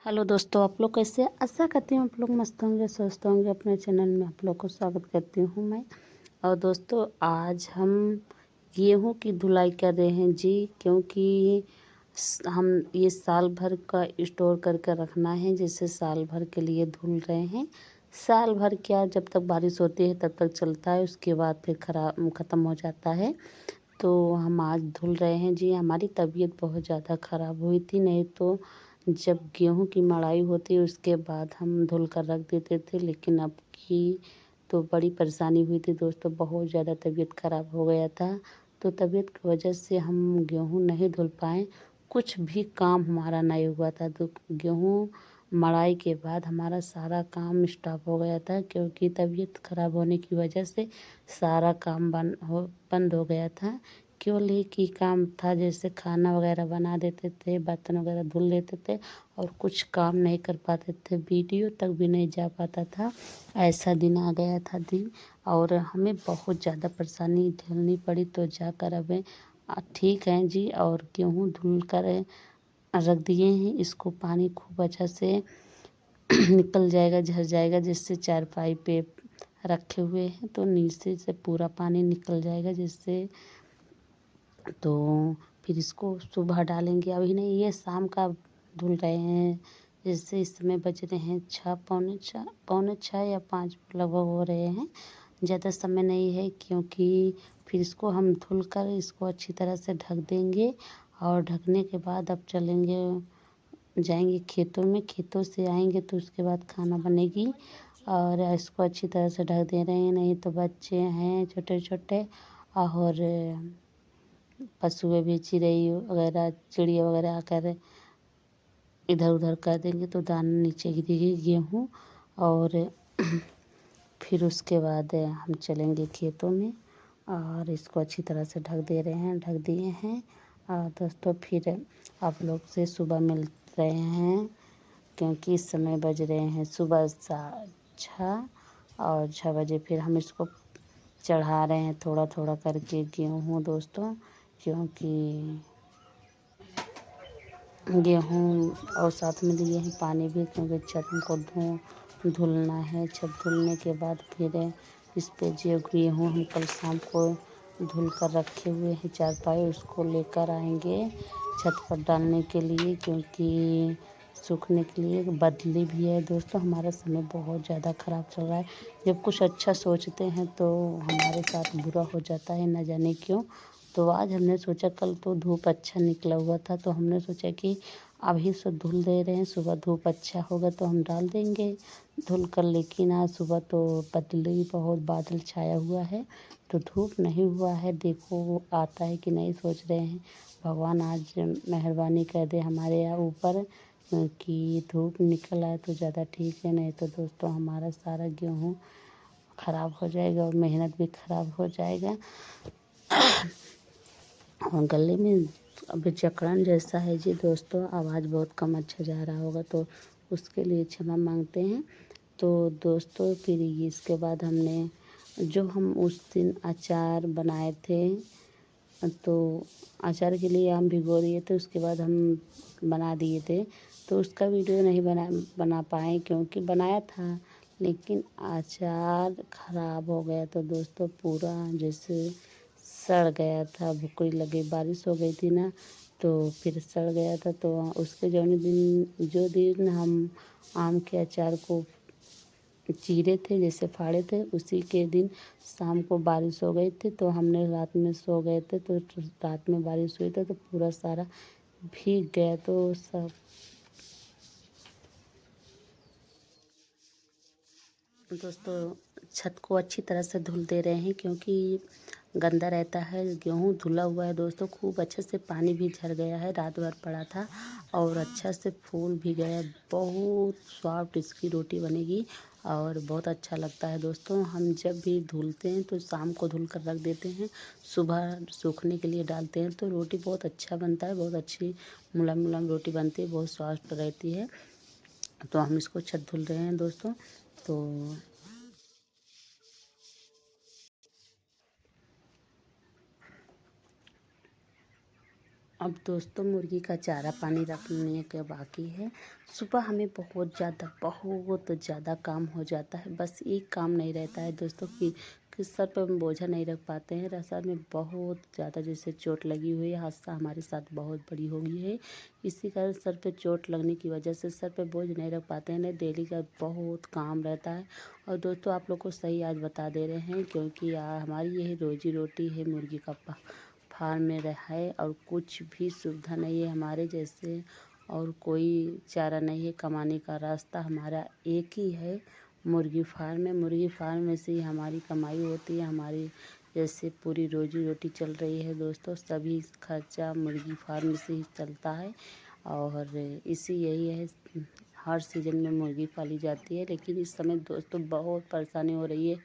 Hello दोस्तों, आप लोग कैसे? आशा करती हूँ आप लोग मस्त होंगे, स्वस्थ होंगे। अपने चैनल में आप लोग को स्वागत करती हूँ मैं। और दोस्तों, आज हम गेहूं की धुलाई कर रहे हैं जी, क्योंकि हम ये साल भर का स्टोर करके रखना है, जिससे साल भर के लिए धुल रहे हैं। साल भर क्या, जब तक बारिश होती है तब तक चलता है, उसके बाद फिर ख़त्म हो जाता है। तो हम आज धुल रहे हैं जी। हमारी तबीयत बहुत ज़्यादा ख़राब हुई थी, नहीं तो जब गेहूं की मड़ाई होती है उसके बाद हम धुल कर रख देते थे। लेकिन अब की तो बड़ी परेशानी हुई थी दोस्तों, बहुत ज़्यादा तबीयत ख़राब हो गया था। तो तबीयत की वजह से हम गेहूं नहीं धुल पाए, कुछ भी काम हमारा नहीं हुआ था। तो गेहूं मड़ाई के बाद हमारा सारा काम स्टॉप हो गया था, क्योंकि तबीयत ख़राब होने की वजह से सारा काम बंद हो गया था। केवल एक ही काम था, जैसे खाना वगैरह बना देते थे, बर्तन वगैरह धुल लेते थे, और कुछ काम नहीं कर पाते थे, वीडियो तक भी नहीं जा पाता था। ऐसा दिन आ गया था दिन, और हमें बहुत ज़्यादा परेशानी झेलनी पड़ी। तो जाकर अब ठीक है जी। और गेहूँ धुल कर रख दिए हैं, इसको पानी खूब अच्छा से निकल जाएगा, झड़ जाएगा। जिससे चारपाई पे रखे हुए हैं तो नीचे से पूरा पानी निकल जाएगा, जिससे तो फिर इसको सुबह डालेंगे, अभी नहीं, ये शाम का धुल रहे हैं। जैसे इस समय बज रहे हैं 6, पौने 6 या 5 लगभग हो रहे हैं। ज़्यादा समय नहीं है, क्योंकि फिर इसको हम धुल कर इसको अच्छी तरह से ढक देंगे। और ढकने के बाद अब जाएंगे खेतों में, खेतों से आएंगे तो उसके बाद खाना बनेगी। और इसको अच्छी तरह से ढक दे रहे हैं, नहीं तो बच्चे हैं छोटे छोटे, और पशुएं भी, चिड़ै वगैरह, चिड़िया वगैरह आकर इधर उधर कर देंगे, तो दाना नीचे गिरेगी गेहूँ। और फिर उसके बाद हम चलेंगे खेतों में, और इसको अच्छी तरह से ढक दे रहे हैं, ढक दिए हैं। और दोस्तों, फिर आप लोग से सुबह मिल रहे हैं, क्योंकि इस समय बज रहे हैं सुबह 6, और 6 बजे फिर हम इसको चढ़ा रहे हैं थोड़ा थोड़ा करके गेहूँ दोस्तों, क्योंकि गेहूँ और साथ में लिए हैं पानी भी, क्योंकि छत को धुलना है। छत धुलने के बाद फिर इस पे जो गेहूँ हम कल शाम को धुल कर रखे हुए हैं चारपाई, उसको लेकर आएंगे छत पर डालने के लिए, क्योंकि सूखने के लिए। बदली भी है दोस्तों, हमारा समय बहुत ज़्यादा ख़राब चल रहा है। जब कुछ अच्छा सोचते हैं तो हमारे साथ बुरा हो जाता है, न जाने क्यों। तो आज हमने सोचा, कल तो धूप अच्छा निकला हुआ था, तो हमने सोचा कि अभी से धुल दे रहे हैं, सुबह धूप अच्छा होगा तो हम डाल देंगे धुल कर। लेकिन आज सुबह तो बदली, बहुत बादल छाया हुआ है, तो धूप नहीं हुआ है। देखो वो आता है कि नहीं, सोच रहे हैं भगवान आज मेहरबानी कर दे हमारे यहाँ ऊपर, कि धूप निकल आए तो ज़्यादा ठीक है। नहीं तो दोस्तों, हमारा सारा गेहूँ ख़राब हो जाएगा और मेहनत भी ख़राब हो जाएगा। और गले में अभी जकड़न जैसा है जी दोस्तों, आवाज़ बहुत कम अच्छा जा रहा होगा, तो उसके लिए क्षमा मांगते हैं। तो दोस्तों, फिर इसके बाद हमने जो हम उस दिन अचार बनाए थे, तो अचार के लिए आम भिगो दिए थे, उसके बाद हम बना दिए थे। तो उसका वीडियो नहीं बना पाए, क्योंकि बनाया था लेकिन अचार ख़राब हो गया। तो दोस्तों, पूरा जैसे सड़ गया था, भुकड़ी लगी, बारिश हो गई थी ना, तो फिर सड़ गया था। तो उसके जो दिन हम आम के अचार को चीरे थे, जैसे फाड़े थे, उसी के दिन शाम को बारिश हो गई थी। तो हमने रात में सो गए थे, तो रात में बारिश हुई थी, तो पूरा सारा भीग गया। तो सब दोस्तों, छत को अच्छी तरह से धुल दे रहे हैं, क्योंकि गंदा रहता है। गेहूँ धुला हुआ है दोस्तों, खूब अच्छे से पानी भी झड़ गया है, रात भर पड़ा था, और अच्छा से फूल भी गया। बहुत सॉफ्ट इसकी रोटी बनेगी, और बहुत अच्छा लगता है दोस्तों। हम जब भी धुलते हैं तो शाम को धुल कर रख देते हैं, सुबह सूखने के लिए डालते हैं, तो रोटी बहुत अच्छा बनता है, बहुत अच्छी मुलायम मुलायम रोटी बनती है, बहुत सॉफ्ट रहती है। तो हम इसको छत धुल रहे हैं दोस्तों। तो अब दोस्तों मुर्गी का चारा पानी रखने के बाकी है। सुबह हमें बहुत ज़्यादा काम हो जाता है। बस एक काम नहीं रहता है दोस्तों कि सर पे हम बोझा नहीं रख पाते हैं। सर में बहुत ज़्यादा जैसे चोट लगी हुई है। हादसा हमारे साथ बहुत बड़ी हो गई है। इसी कारण सर पे चोट लगने की वजह से सर पे बोझ नहीं रख पाते हैं। नहीं, डेली का बहुत काम रहता है। और दोस्तों आप लोग को सही आज बता दे रहे हैं, क्योंकि हमारी यही रोजी रोटी है। मुर्गी का फार्म में है और कुछ भी सुविधा नहीं है हमारे जैसे, और कोई चारा नहीं है। कमाने का रास्ता हमारा एक ही है, मुर्गी फार्म में। मुर्गी फार्म में से ही हमारी कमाई होती है। हमारी जैसे पूरी रोजी रोटी चल रही है दोस्तों। सभी खर्चा मुर्गी फार्म से ही चलता है। और यही है, हर सीज़न में मुर्गी पाली जाती है। लेकिन इस समय दोस्तों बहुत परेशानी हो रही है।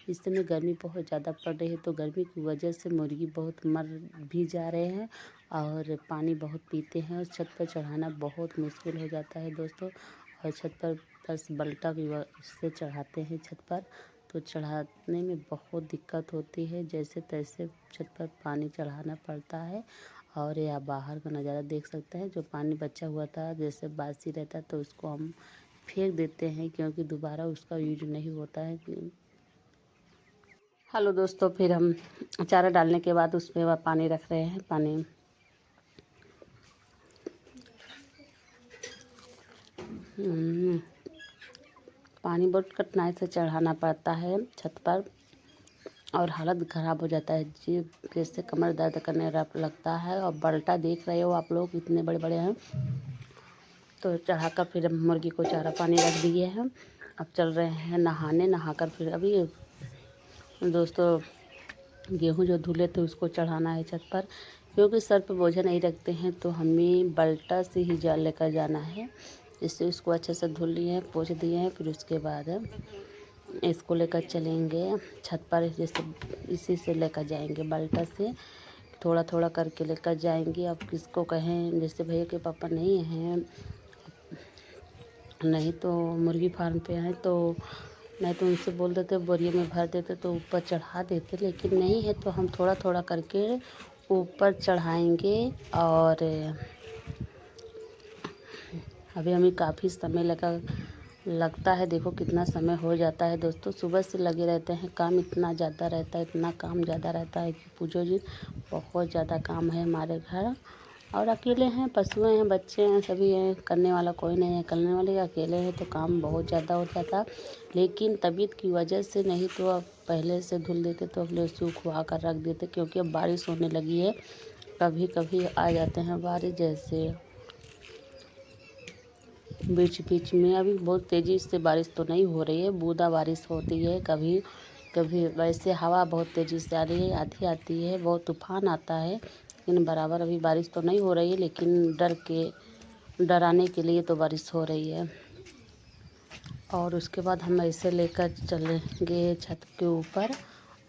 इस समय गर्मी बहुत ज़्यादा पड़ रही है, तो गर्मी की वजह से मुर्गी बहुत मर भी जा रहे हैं और पानी बहुत पीते हैं। और छत पर चढ़ाना बहुत मुश्किल हो जाता है दोस्तों। और छत पर बस बल्टा की से चढ़ाते हैं छत पर, तो चढ़ाने में बहुत दिक्कत होती है। जैसे तैसे छत पर पानी चढ़ाना पड़ता है। और या बाहर का नज़ारा देख सकते हैं, जो पानी बचा हुआ था जैसे बासी रहता तो उसको हम फेंक देते हैं, क्योंकि दोबारा उसका यूज नहीं होता है। हेलो दोस्तों, फिर हम चारा डालने के बाद उसमें पानी रख रहे हैं। पानी बहुत कठिनाई से चढ़ाना पड़ता है छत पर, और हालत ख़राब हो जाता है जी। जैसे कमर दर्द करने लगता है। और बल्टा देख रहे हो आप लोग, इतने बड़े बड़े हैं। तो चढ़ाकर फिर मुर्गी को चारा पानी रख दिए हैं। अब चल रहे हैं नहाने। नहाकर फिर अभी दोस्तों गेहूँ जो धुले थे उसको चढ़ाना है छत पर, क्योंकि सर पे बोझा नहीं रखते हैं तो हमें बल्टा से ही जाल लेकर जाना है। इससे उसको अच्छे से धुल लिए हैं, पोंछ दिए हैं। फिर उसके बाद इसको लेकर चलेंगे छत पर। जैसे इसी से लेकर जाएंगे, बल्टा से थोड़ा थोड़ा करके लेकर जाएंगे। अब किसको कहें, जैसे भैया के पापा नहीं हैं, नहीं तो मुर्गी फार्म पे हैं, तो नहीं तो उनसे बोल देते बोरिये में भर देते तो ऊपर चढ़ा देते। लेकिन नहीं है तो हम थोड़ा थोड़ा करके ऊपर चढ़ाएंगे। और अभी हमें काफ़ी समय लगता है। देखो कितना समय हो जाता है दोस्तों। सुबह से लगे रहते हैं, काम इतना ज़्यादा रहता है, इतना काम ज़्यादा रहता है कि पूछो जी। बहुत ज़्यादा काम है हमारे घर। और अकेले हैं, पशुएं हैं, बच्चे हैं, सभी हैं, करने वाला कोई नहीं है। करने वाले अकेले हैं तो काम बहुत ज़्यादा हो जाता। लेकिन तबीयत की वजह से, नहीं तो अब पहले से धुल देते तो अपने सूखवा कर रख देते, क्योंकि अब बारिश होने लगी है। कभी कभी आ जाते हैं बारिश, जैसे बीच बीच में। अभी बहुत तेज़ी से बारिश तो नहीं हो रही है, बूंदा बारिश होती है कभी कभी। वैसे हवा बहुत तेज़ी से आ रही है, आधी आती है, बहुत तूफान आता है। लेकिन बराबर अभी बारिश तो नहीं हो रही है, लेकिन डराने के लिए तो बारिश हो रही है। और उसके बाद हम ऐसे लेकर चलेंगे छत के ऊपर।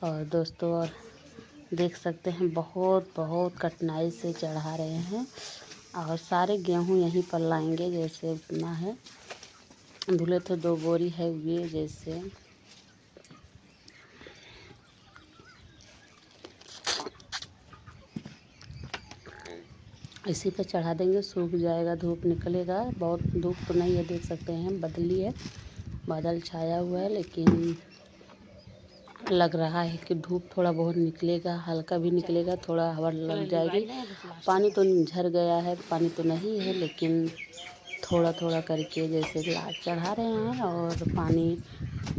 और दोस्तों और देख सकते हैं बहुत कठिनाई से चढ़ा रहे हैं। और सारे गेहूँ यहीं पर लाएंगे, जैसे उतना है। धुले तो 2 बोरी है ये, जैसे इसी पे चढ़ा देंगे, सूख जाएगा, धूप निकलेगा। बहुत धूप तो नहीं है, देख सकते हैं बदली है, बादल छाया हुआ है। लेकिन लग रहा है कि धूप थोड़ा बहुत निकलेगा, हल्का भी निकलेगा, थोड़ा हवा लग जाएगी। पानी तो झर गया है, पानी तो नहीं है, लेकिन थोड़ा थोड़ा करके जैसे लाट चढ़ा रहे हैं। और पानी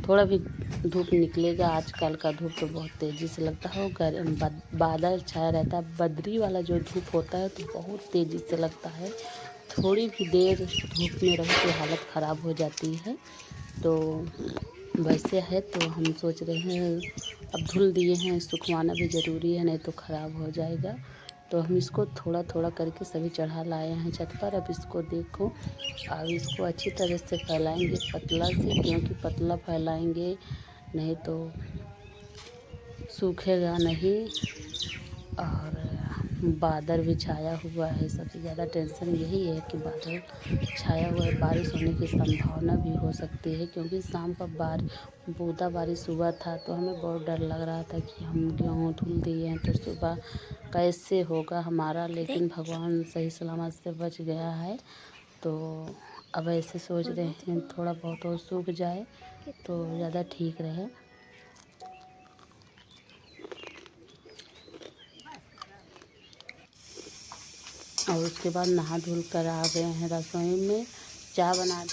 थोड़ा भी धूप निकलेगा। आजकल का धूप तो बहुत तेज़ी से लगता है। बादल छाया रहता है, बदरी वाला जो धूप होता है तो बहुत तेज़ी से लगता है। थोड़ी भी देर धूप में रहो तो हालत ख़राब हो जाती है। तो वैसे है, तो हम सोच रहे हैं अब धुल दिए हैं, सुखवाना भी ज़रूरी है, नहीं तो ख़राब हो जाएगा। तो हम इसको थोड़ा थोड़ा करके सभी चढ़ा लाए हैं छत पर। अब इसको देखो, अब इसको अच्छी तरह से फैलाएंगे पतला से, क्योंकि पतला फैलाएंगे नहीं तो सूखेगा नहीं। और बादल भी छाया हुआ है। सबसे ज़्यादा टेंशन यही है कि बादल छाया हुआ है, बारिश होने की संभावना भी हो सकती है, क्योंकि शाम का बूंदा बारिश हुआ था तो हमें बहुत डर लग रहा था कि हम गेहूँ धुल दिए हैं तो सुबह कैसे होगा हमारा, लेकिन भगवान सही सलामत से बच गया है। तो अब ऐसे सोच रहे हैं थोड़ा बहुत और सूख जाए तो ज़्यादा ठीक रहे। और उसके बाद नहा धुल कर आ गए हैं रसोई में, चाय बना